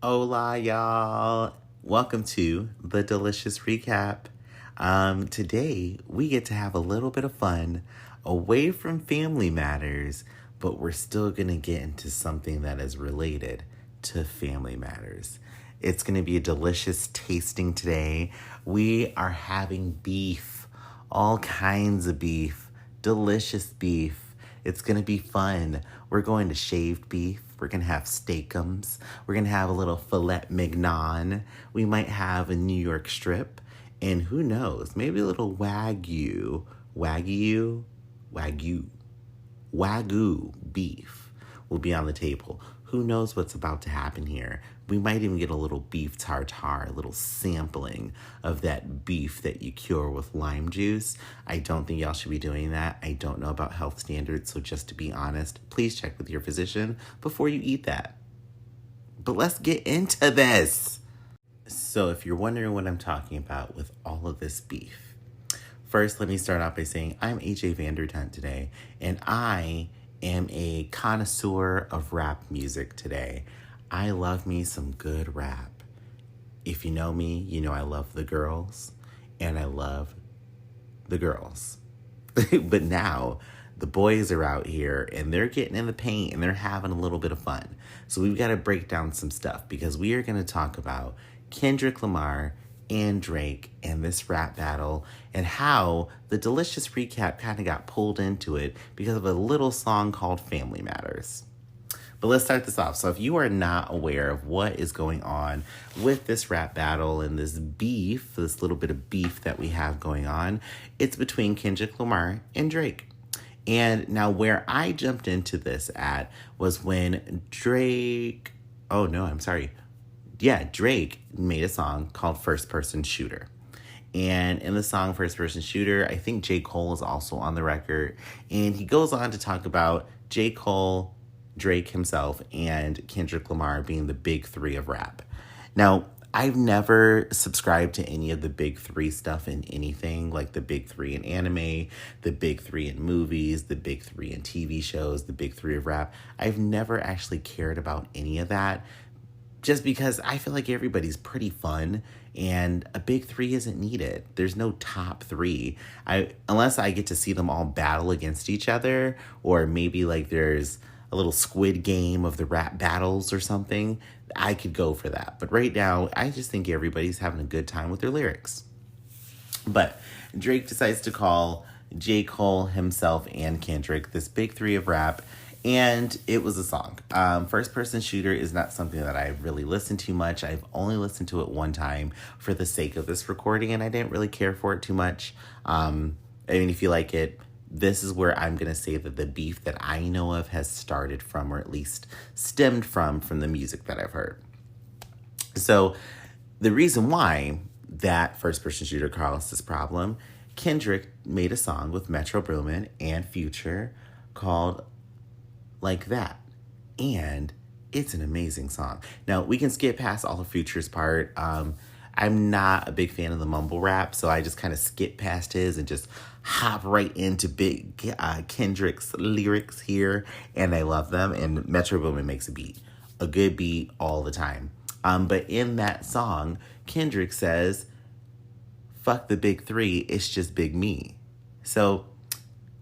Hola, y'all. Welcome to the Delicious Recap. Today, we get to have a little bit of fun away from family matters, but we're still going to get into something that is related to family matters. It's going to be a delicious tasting today. We are having beef, all kinds of beef, delicious beef. It's going to be fun. We're going to shaved beef. We're going to have steakums. We're going to have a little filet mignon. We might have a New York strip. And who knows, maybe a little wagyu beef will be on the table. Who knows what's about to happen here? We might even get a little beef tartare, a little sampling of that beef that you cure with lime juice. I don't think y'all should be doing that. I don't know about health standards, so just to be honest, please check with your physician before you eat that. But let's get into this. So if you're wondering what I'm talking about with all of this beef, first let me start off by saying I'm AJ Vandertunt today, and I am a connoisseur of rap music today. I love me some good rap. If you know me, you know I love the girls, and I love the girls. But now, the boys are out here, and they're getting in the paint, and they're having a little bit of fun. So we've got to break down some stuff, because we are going to talk about Kendrick Lamar and Drake and this rap battle, and how the Delicious Recap kind of got pulled into it because of a little song called Family Matters. But let's start this off. So if you are not aware of what is going on with this rap battle and this beef, this little bit of beef that we have going on, it's between Kendrick Lamar and Drake. And now where I jumped into this at was when Drake made a song called First Person Shooter. And in the song First Person Shooter, I think J. Cole is also on the record. And he goes on to talk about J. Cole, Drake himself, and Kendrick Lamar being the big three of rap. Now, I've never subscribed to any of the big three stuff in anything, like the big three in anime, the big three in movies, the big three in TV shows, the big three of rap. I've never actually cared about any of that, just because I feel like everybody's pretty fun and a big three isn't needed. There's no top three. Unless I get to see them all battle against each other, or maybe like there's a little Squid Game of the rap battles or something, I could go for that. But right now, I just think everybody's having a good time with their lyrics. But Drake decides to call J. Cole himself and Kendrick this big three of rap, and it was a song. First Person Shooter is not something that I really listened to much. I've only listened to it one time for the sake of this recording, and I didn't really care for it too much. If you like it, this is where I'm going to say that the beef that I know of has started from, or at least stemmed from the music that I've heard. So the reason why that First Person Shooter caused this problem, Kendrick made a song with Metro Boomin and Future called Like That. And it's an amazing song. Now, we can skip past all of Future's part. I'm not a big fan of the mumble rap, so I just kind of skip past his and just hop right into big Kendrick's lyrics here, and I love them. And Metro Boomin makes a good beat all the time. But in that song, Kendrick says, "Fuck the big three, it's just big me." So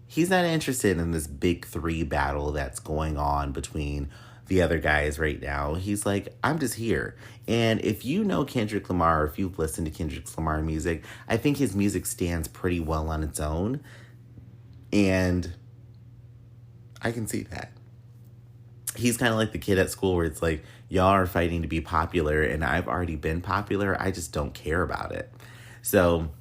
he's not interested in this big three battle that's going on between the other guys right now. He's like, I'm just here. And if you know Kendrick Lamar, or if you've listened to Kendrick Lamar music, I think his music stands pretty well on its own. And I can see that. He's kind of like the kid at school where it's like, y'all are fighting to be popular, and I've already been popular. I just don't care about it. So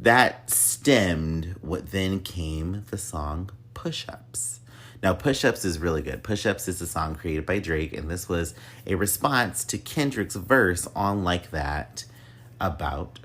that stemmed what then came the song Push-Ups. Now, Push-Ups is really good. Push-Ups is a song created by Drake, and this was a response to Kendrick's verse on Like That about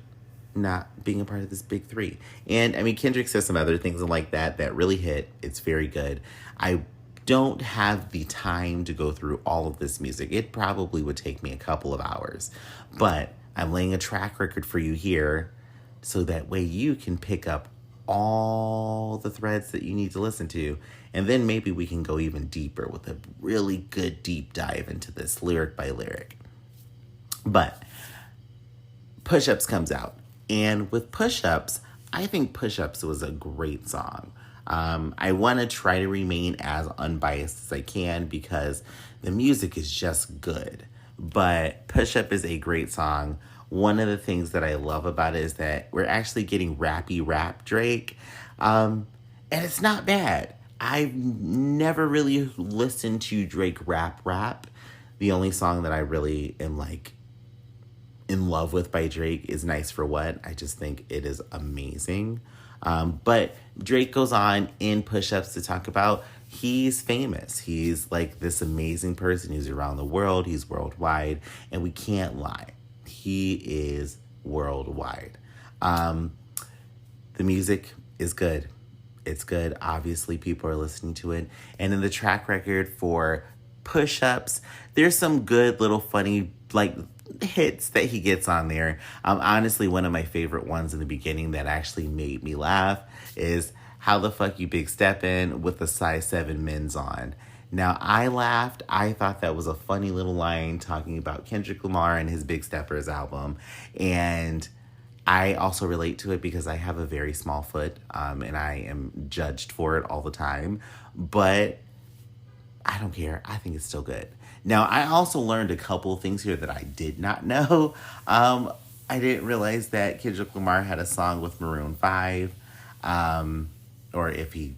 not being a part of this big three. And, Kendrick says some other things like that really hit. It's very good. I don't have the time to go through all of this music. It probably would take me a couple of hours. But I'm laying a track record for you here, so that way you can pick up all the threads that you need to listen to, and then maybe we can go even deeper with a really good deep dive into this lyric by lyric. But Push Ups comes out. And with Push Ups, I think Push Ups was a great song. I want to try to remain as unbiased as I can because the music is just good. But Push Up is a great song. One of the things that I love about it is that we're actually getting rappy rap Drake. And it's not bad. I've never really listened to Drake rap. The only song that I really am like in love with by Drake is Nice for What. I just think it is amazing. But Drake goes on in Push Ups to talk about he's famous. He's like this amazing person who's around the world. He's worldwide. And we can't lie. He is worldwide. The music is good. It's good. Obviously, people are listening to it. And in the track record for Push Ups, there's some good little funny like hits that he gets on there. Honestly, one of my favorite ones in the beginning that actually made me laugh is How the Fuck You Big Steppin' with the size 7 men's on. Now, I laughed. I thought that was a funny little line talking about Kendrick Lamar and his Big Steppers album. And I also relate to it because I have a very small foot, and I am judged for it all the time. But I don't care. I think it's still good. Now, I also learned a couple of things here that I did not know. I didn't realize that Kendrick Lamar had a song with Maroon 5. Or if he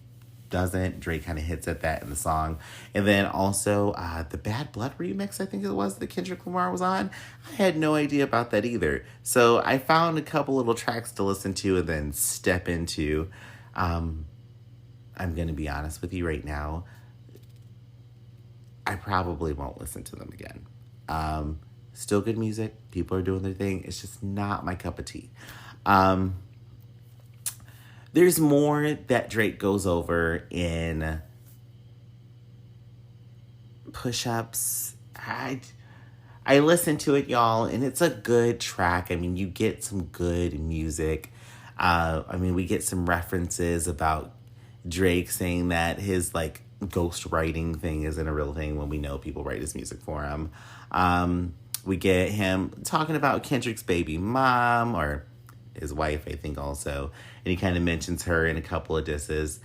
doesn't, Drake kind of hits at that in the song. And then also the Bad Blood remix, I think it was, that Kendrick Lamar was on. I had no idea about that either. So I found a couple little tracks to listen to and then step into. I'm going to be honest with you right now. I probably won't listen to them again. Still good music. People are doing their thing. It's just not my cup of tea. There's more that Drake goes over in Push Ups. I listened to it, y'all, and it's a good track. I mean, you get some good music. We get some references about Drake saying that his, like, ghost writing thing isn't a real thing when we know people write his music for him. We get him talking about Kendrick's baby mom, or his wife, I think, also. And he kind of mentions her in a couple of disses.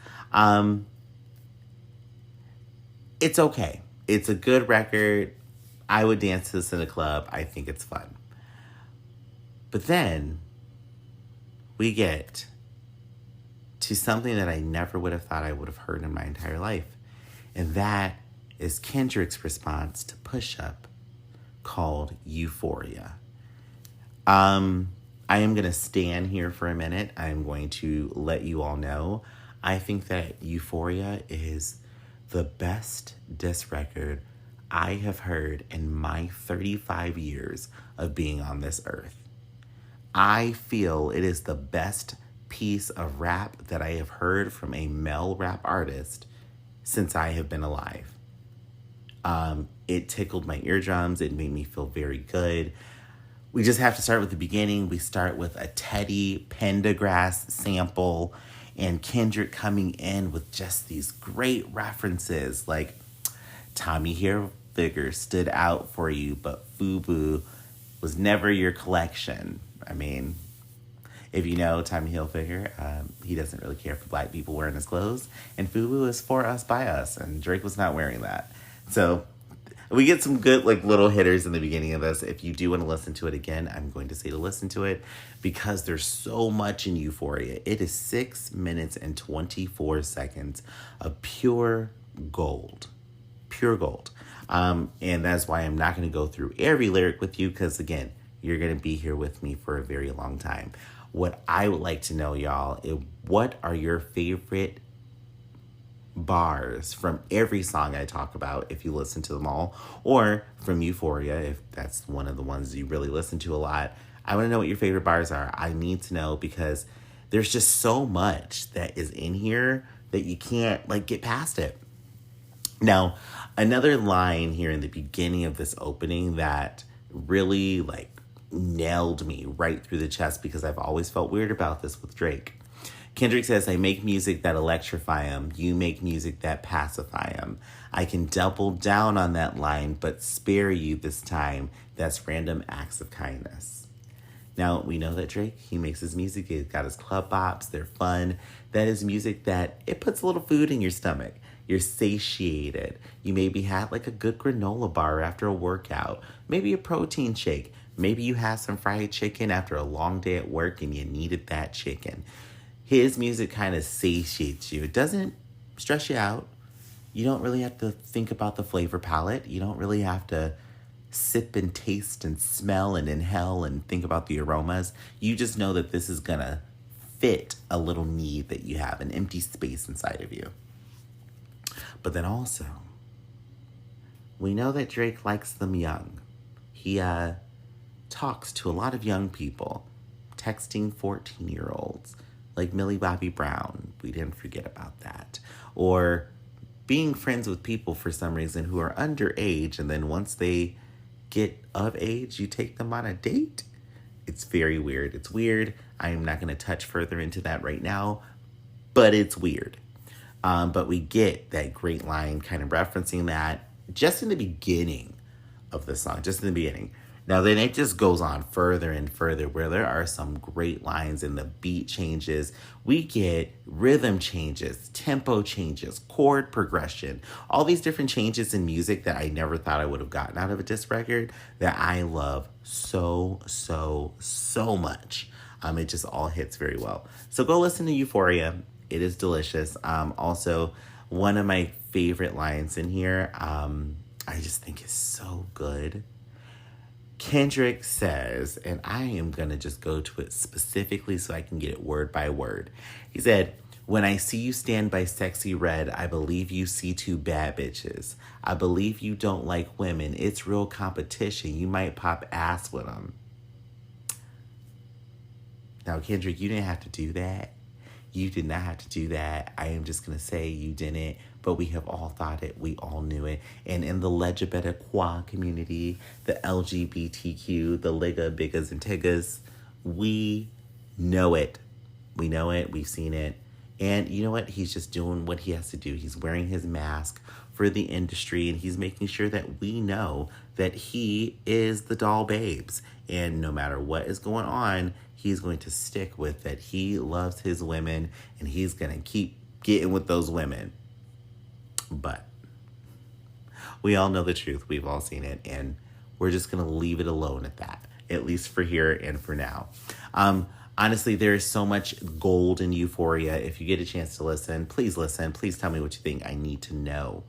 It's okay. It's a good record. I would dance to this in a club. I think it's fun. But then we get to something that I never would have thought I would have heard in my entire life. And that is Kendrick's response to Push Up, called Euphoria. I am going to stand here for a minute. I'm going to let you all know. I think that Euphoria is the best diss record I have heard in my 35 years of being on this earth. I feel it is the best piece of rap that I have heard from a male rap artist since I have been alive. It tickled my eardrums. It made me feel very good. We just have to start with the beginning. We start with a Teddy Pendergrass sample and Kendrick coming in with just these great references like Tommy Hilfiger stood out for you, but FUBU was never your collection. I mean, if you know Tommy Hilfiger, he doesn't really care for black people wearing his clothes. And FUBU is for us, by us. And Drake was not wearing that. So we get some good like little hitters in the beginning of this. If you do want to listen to it again, I'm going to say to listen to it because there's so much in Euphoria. It is 6 minutes and 24 seconds of pure gold. Pure gold. And that's why I'm not going to go through every lyric with you because, again, you're going to be here with me for a very long time. What I would like to know, y'all, is what are your favorite bars from every song I talk about if you listen to them all, or from Euphoria if that's one of the ones you really listen to a lot. I want to know what your favorite bars are. I need to know because there's just so much that is in here that you can't like get past it. Now, another line here in the beginning of this opening that really like nailed me right through the chest because I've always felt weird about this with Drake. Kendrick says, I make music that electrify him. You make music that pacify him. I can double down on that line, but spare you this time. That's Random Acts of Kindness. Now, we know that Drake, he makes his music, he's got his club bops, they're fun. That is music that it puts a little food in your stomach. You're satiated. You maybe had like a good granola bar after a workout, maybe a protein shake. Maybe you had some fried chicken after a long day at work and you needed that chicken. His music kind of satiates you. It doesn't stress you out. You don't really have to think about the flavor palette. You don't really have to sip and taste and smell and inhale and think about the aromas. You just know that this is gonna fit a little need that you have, an empty space inside of you. But then also, we know that Drake likes them young. He talks to a lot of young people, texting 14-year-olds like Millie Bobby Brown. We didn't forget about that. Or being friends with people for some reason who are underage, and then once they get of age, you take them on a date. It's very weird. It's weird. I am not going to touch further into that right now, but it's weird. But we get that great line kind of referencing that just in the beginning of the song, just in the beginning. Now, then it just goes on further and further where there are some great lines and the beat changes. We get rhythm changes, tempo changes, chord progression, all these different changes in music that I never thought I would have gotten out of a diss record that I love so, so, so much. It just all hits very well. So go listen to Euphoria. It is delicious. Also, one of my favorite lines in here, I just think is so good. Kendrick says, and I am going to just go to it specifically so I can get it word by word. He said, "When I see you stand by Sexy Red, I believe you see two bad bitches. I believe you don't like women. It's real competition. You might pop ass with them." Now, Kendrick, you didn't have to do that. You did not have to do that. I am just going to say you didn't, but we have all thought it. We all knew it. And in the LGBTQ community, the LGBTQ, the Liga, Bigas, and Tigas, we know it. We know it. We've seen it. And you know what? He's just doing what he has to do. He's wearing his mask for the industry, and he's making sure that we know that he is the doll babes. And no matter what is going on, he's going to stick with that. He loves his women, and he's going to keep getting with those women. But we all know the truth. We've all seen it, and we're just going to leave it alone at that, at least for here and for now. Honestly, there is so much gold in Euphoria. If you get a chance to listen. Please tell me what you think. I need to know.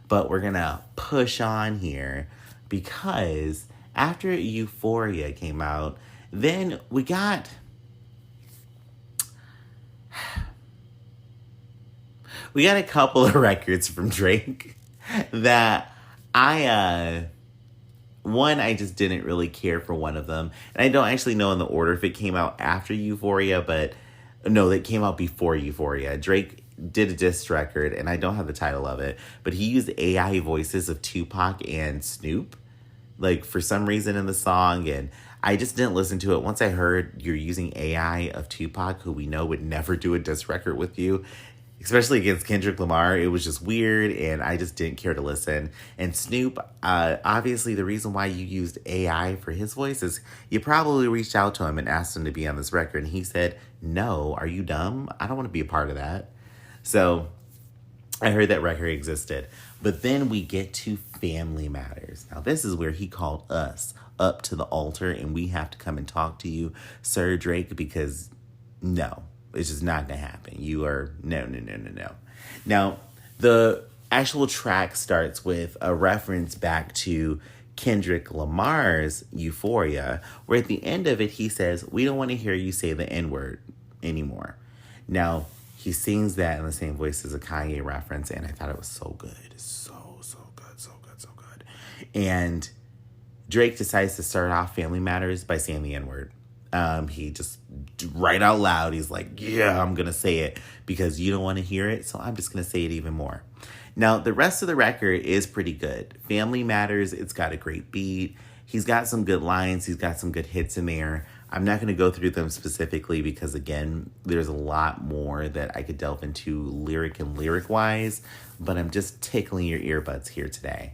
But we're going to push on here because after Euphoria came out, then we got a couple of records from Drake that I just didn't really care for one of them. And I don't actually know in the order if it came out after Euphoria, but no, it came out before Euphoria. Drake did a diss record, and I don't have the title of it, but he used AI voices of Tupac and Snoop, like for some reason in the song, and I just didn't listen to it. Once I heard you're using AI of Tupac, who we know would never do a diss record with you, especially against Kendrick Lamar, it was just weird, and I just didn't care to listen. And Snoop, obviously the reason why you used AI for his voice is you probably reached out to him and asked him to be on this record, and he said, "No, are you dumb? I don't want to be a part of that." So I heard that record existed. But then we get to Family Matters. Now, this is where he called us up to the altar, and we have to come and talk to you, Sir Drake, because no, it's just not going to happen. You are, no. Now, the actual track starts with a reference back to Kendrick Lamar's Euphoria, where at the end of it, he says, "We don't want to hear you say the N-word anymore." Now, he sings that in the same voice as a Kanye reference, and I thought it was so good. So good. And Drake decides to start off Family Matters by saying the N-word. He just, right out loud, he's like, "Yeah, I'm going to say it because you don't want to hear it, so I'm just going to say it even more." Now, the rest of the record is pretty good. Family Matters, it's got a great beat. He's got some good lines. He's got some good hits in there. I'm not going to go through them specifically because, again, there's a lot more that I could delve into lyric-wise, but I'm just tickling your earbuds here today.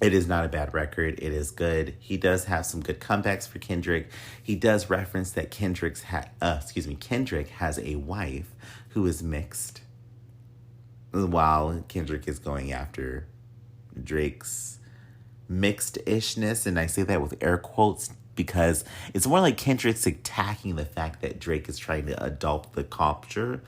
It is not a bad record. It is good. He does have some good comebacks for Kendrick. He does reference that Kendrick has a wife who is mixed, while Kendrick is going after Drake's mixed-ishness, and I say that with air quotes because it's more like Kendrick's attacking the fact that Drake is trying to adopt the culture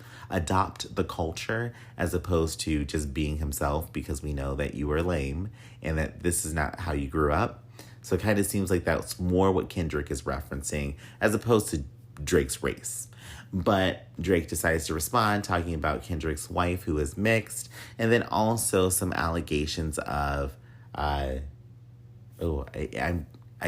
as opposed to just being himself, because we know that you are lame and that this is not how you grew up. So it kind of seems like that's more what Kendrick is referencing as opposed to Drake's race. But Drake decides to respond, talking about Kendrick's wife who is mixed, and then also some allegations of I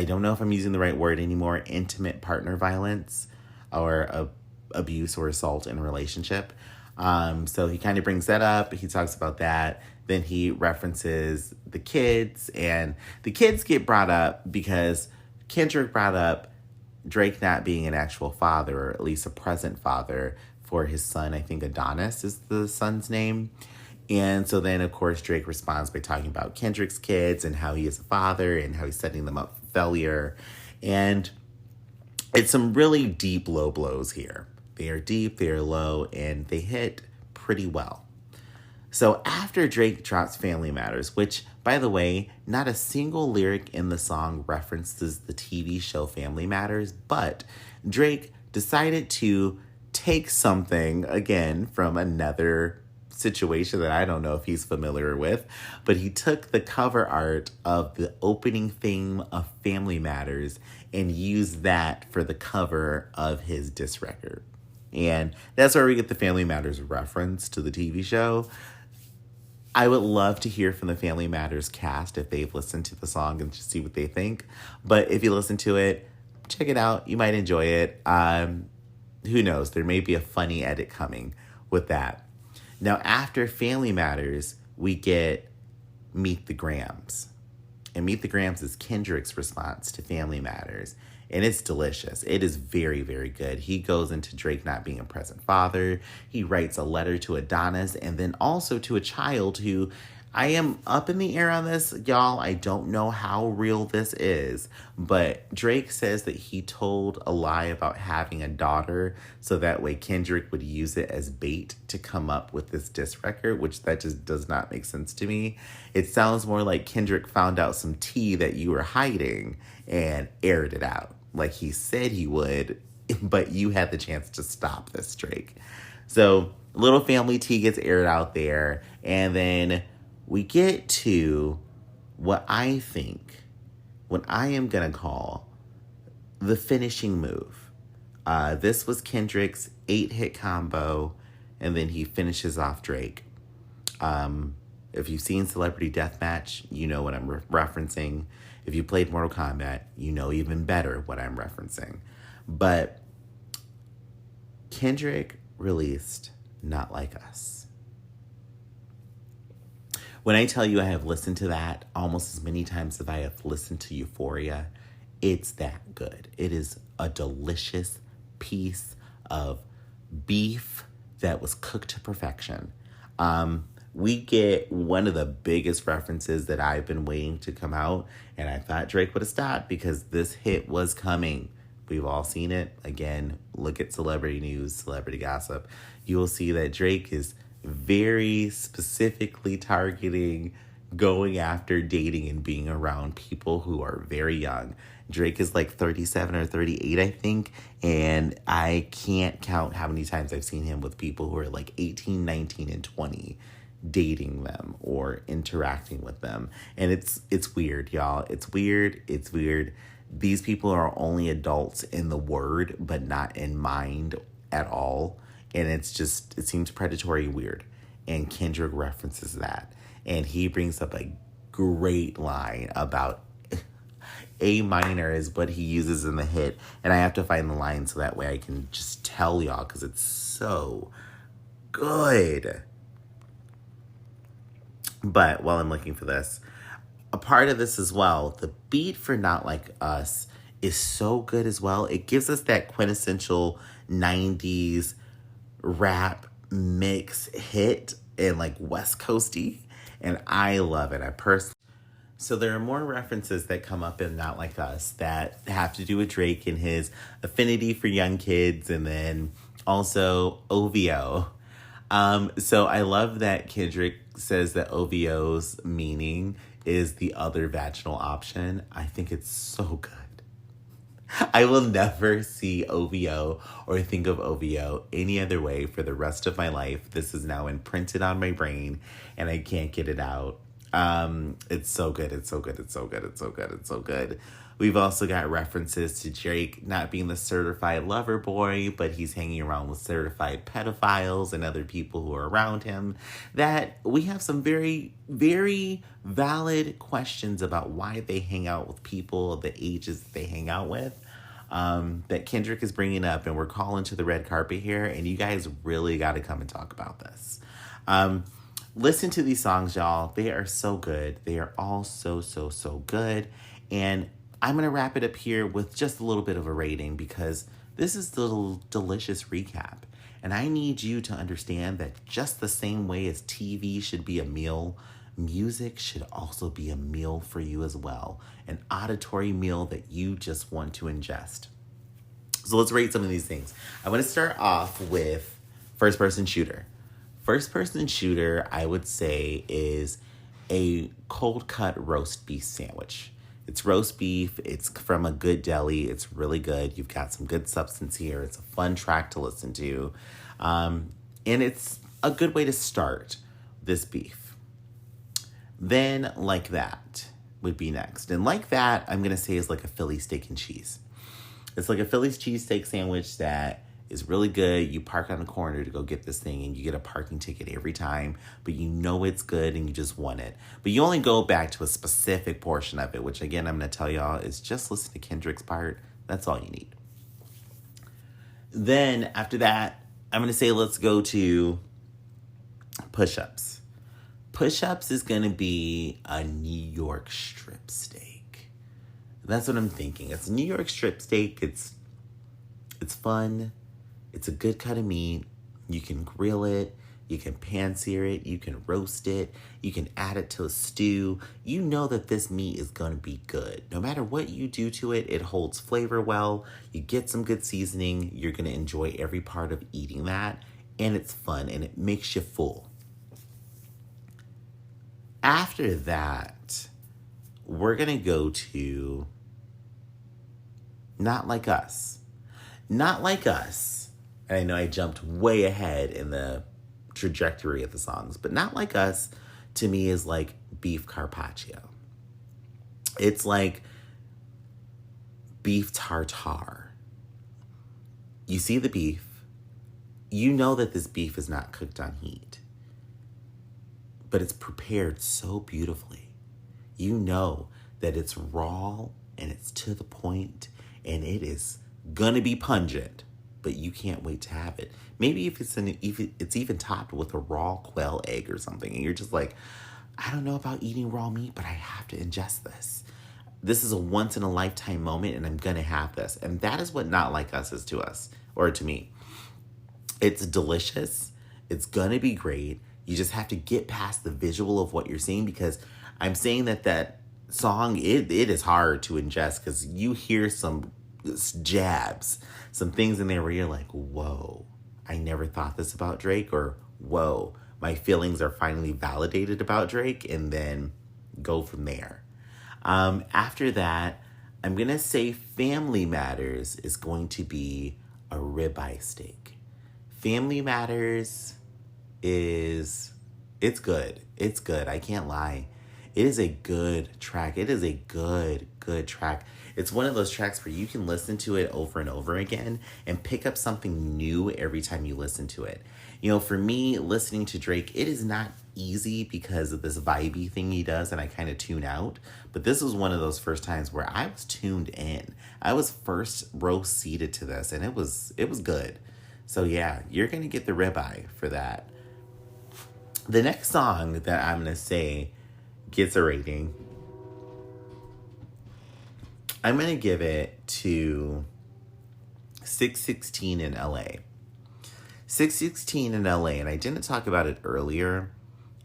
don't know if I'm using the right word anymore, intimate partner violence or abuse or assault in a relationship. So he kind of brings that up. He talks about that. Then he references the kids, and the kids get brought up because Kendrick brought up Drake not being an actual father, or at least a present father for his son. I think Adonis is the son's name. And so then, of course, Drake responds by talking about Kendrick's kids and how he is a father and how he's setting them up for failure. And it's some really deep low blows here. They are deep, they are low, and they hit pretty well. So after Drake drops Family Matters, which, by the way, not a single lyric in the song references the TV show Family Matters, but Drake decided to take something, again, from another situation that I don't know if he's familiar with, but he took the cover art of the opening theme of Family Matters and used that for the cover of his diss record. And that's where we get the Family Matters reference to the TV show. I would love to hear from the Family Matters cast if they've listened to the song and just see what they think. But if you listen to it, check it out. You might enjoy it. Who knows? There may be a funny edit coming with that. Now, after Family Matters, we get Meet the Grams. And Meet the Grams is Kendrick's response to Family Matters. And it's delicious. It is very, very good. He goes into Drake not being a present father. He writes a letter to Adonis and then also to a child who, I am up in the air on this, y'all. I don't know how real this is, but Drake says that he told a lie about having a daughter so that way Kendrick would use it as bait to come up with this diss record, which that just does not make sense to me. It sounds more like Kendrick found out some tea that you were hiding and aired it out like he said he would, but you had the chance to stop this, Drake. So little family tea gets aired out there, and then we get to what I am going to call the finishing move. This was Kendrick's 8-hit combo, and then he finishes off Drake. If you've seen Celebrity Deathmatch, you know what I'm referencing. If you played Mortal Kombat, you know even better what I'm referencing. But Kendrick released Not Like Us. When I tell you I have listened to that almost as many times as I have listened to Euphoria, it's that good. It is a delicious piece of beef that was cooked to perfection. We get one of the biggest references that I've been waiting to come out, and I thought Drake would have stopped because this hit was coming. We've all seen it. Again, look at celebrity news, celebrity gossip. You will see that Drake is very specifically targeting going after dating and being around people who are very young. Drake is like 37 or 38, I think, and I can't count how many times I've seen him with people who are like 18, 19, and 20 dating them or interacting with them. And it's weird, y'all. It's weird. These people are only adults in the word, but not in mind at all. And it seems predatory weird. And Kendrick references that. And he brings up a great line about A minor is what he uses in the hit. And I have to find the line so that way I can just tell y'all because it's so good. But while I'm looking for this, a part of this as well, the beat for Not Like Us is so good as well. It gives us that quintessential 90s rap mix hit and like West Coasty. And I love it. So there are more references that come up in Not Like Us that have to do with Drake and his affinity for young kids, and then also OVO. So I love that Kendrick says that OVO's meaning is the other vaginal option. I think it's so good. I will never see OVO or think of OVO any other way for the rest of my life. This is now imprinted on my brain and I can't get it out. It's so good. It's so good. It's so good. It's so good. It's so good. We've also got references to Drake not being the certified lover boy, but he's hanging around with certified pedophiles and other people who are around him. That we have some very, very valid questions about why they hang out with people, the ages that they hang out with, that Kendrick is bringing up. And we're calling to the red carpet here. And you guys really got to come and talk about this. Listen to these songs, y'all. They are so good. They are all so, so, so good. And I'm going to wrap it up here with just a little bit of a rating because this is the delicious recap. And I need you to understand that just the same way as TV should be a meal, music should also be a meal for you as well. An auditory meal that you just want to ingest. So let's rate some of these things. I want to start off with First Person Shooter. First Person Shooter, I would say, is a cold cut roast beef sandwich. It's roast beef. It's from a good deli. It's really good. You've got some good substance here. It's a fun track to listen to. And it's a good way to start this beef. Then Like That would be next. And Like That, I'm going to say, is like a Philly steak and cheese. It's like a Philly's cheesesteak sandwich that is really good. You park on the corner to go get this thing and you get a parking ticket every time, but you know it's good and you just want it. But you only go back to a specific portion of it, which again, I'm going to tell y'all is just listen to Kendrick's part. That's all you need. Then after that, I'm going to say let's go to push-ups. Push-ups is going to be a New York strip steak. That's what I'm thinking. It's a New York strip steak. It's fun. It's a good cut of meat. You can grill it. You can pan-sear it. You can roast it. You can add it to a stew. You know that this meat is going to be good. No matter what you do to it, it holds flavor well. You get some good seasoning. You're going to enjoy every part of eating that. And it's fun and it makes you full. After that, we're going to go to Not Like Us. Not Like Us. And I know I jumped way ahead in the trajectory of the songs, but Not Like Us to me is like beef carpaccio. It's like beef tartare. You see the beef. You know that this beef is not cooked on heat, but it's prepared so beautifully. You know that it's raw and it's to the point and it is gonna be pungent, but you can't wait to have it. Maybe if it's even topped with a raw quail egg or something, and you're just like, I don't know about eating raw meat, but I have to ingest this. This is a once in a lifetime moment, and I'm gonna have this. And that is what Not Like Us is to us, or to me. It's delicious. It's gonna be great. You just have to get past the visual of what you're seeing, because I'm saying that song, it is hard to ingest because you hear some jabs, some things in there where you're like, whoa, I never thought this about Drake, or whoa, my feelings are finally validated about Drake, and then go from there. After that, I'm going to say Family Matters is going to be a ribeye steak. Family Matters it's good. It's good. I can't lie. It is a good track. It is a good track. It's one of those tracks where you can listen to it over and over again and pick up something new every time you listen to it. You know, for me, listening to Drake, it is not easy because of this vibey thing he does and I kind of tune out. But this was one of those first times where I was tuned in. I was first row seated to this and it was good. So yeah, you're going to get the ribeye for that. The next song that I'm going to say gets a rating, I'm going to give it to 616 in LA. 616 in LA, and I didn't talk about it earlier.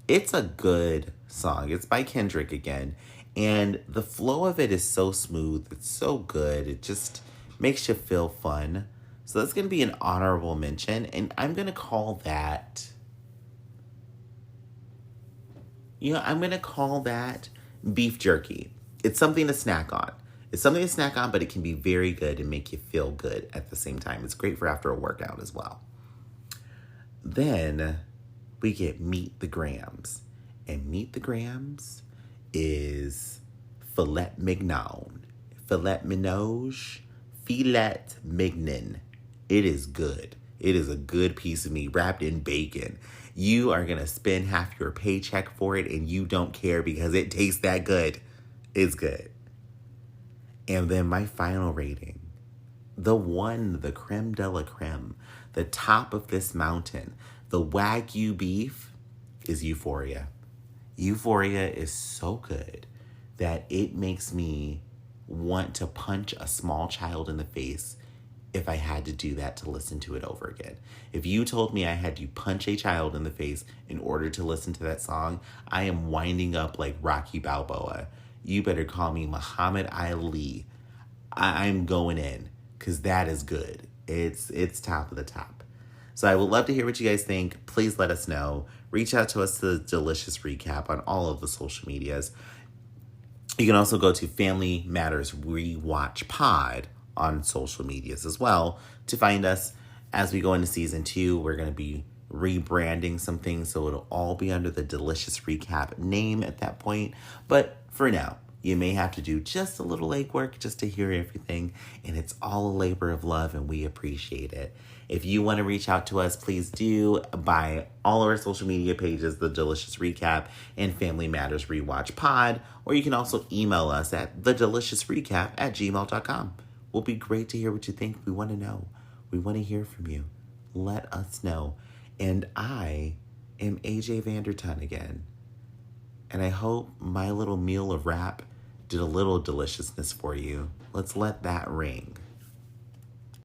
It's a good song. It's by Kendrick again. And the flow of it is so smooth. It's so good. It just makes you feel fun. So that's going to be an honorable mention. And I'm going to call that, I'm going to call that beef jerky. It's something to snack on. It's something to snack on, but it can be very good and make you feel good at the same time. It's great for after a workout as well. Then we get Meet the Grams. And Meet the Grams is filet mignon. Filet minage. Filet mignon. It is good. It is a good piece of meat wrapped in bacon. You are going to spend half your paycheck for it and you don't care because it tastes that good. It's good. And then my final rating. The creme de la creme, the top of this mountain, the Wagyu beef is Euphoria. Euphoria is so good that it makes me want to punch a small child in the face if I had to do that to listen to it over again. If you told me I had to punch a child in the face in order to listen to that song, I am winding up like Rocky Balboa. You better call me Muhammad Ali. I'm going in because that is good. It's top of the top. So I would love to hear what you guys think. Please let us know. Reach out to us to the Delicious Recap on all of the social medias. You can also go to Family Matters Rewatch Pod on social medias as well to find us. As we go into season 2, we're going to be rebranding some things, so it'll all be under the Delicious Recap name at that point. But for now, you may have to do just a little legwork just to hear everything, and it's all a labor of love, and we appreciate it. If you want to reach out to us, please do by all of our social media pages, The Delicious Recap and Family Matters Rewatch Pod, or you can also email us at thedeliciousrecap@gmail.com. We'll be great to hear what you think. We want to know. We want to hear from you. Let us know. And I am AJ Vanderton again. And I hope my little meal of rap did a little deliciousness for you. Let's let that ring.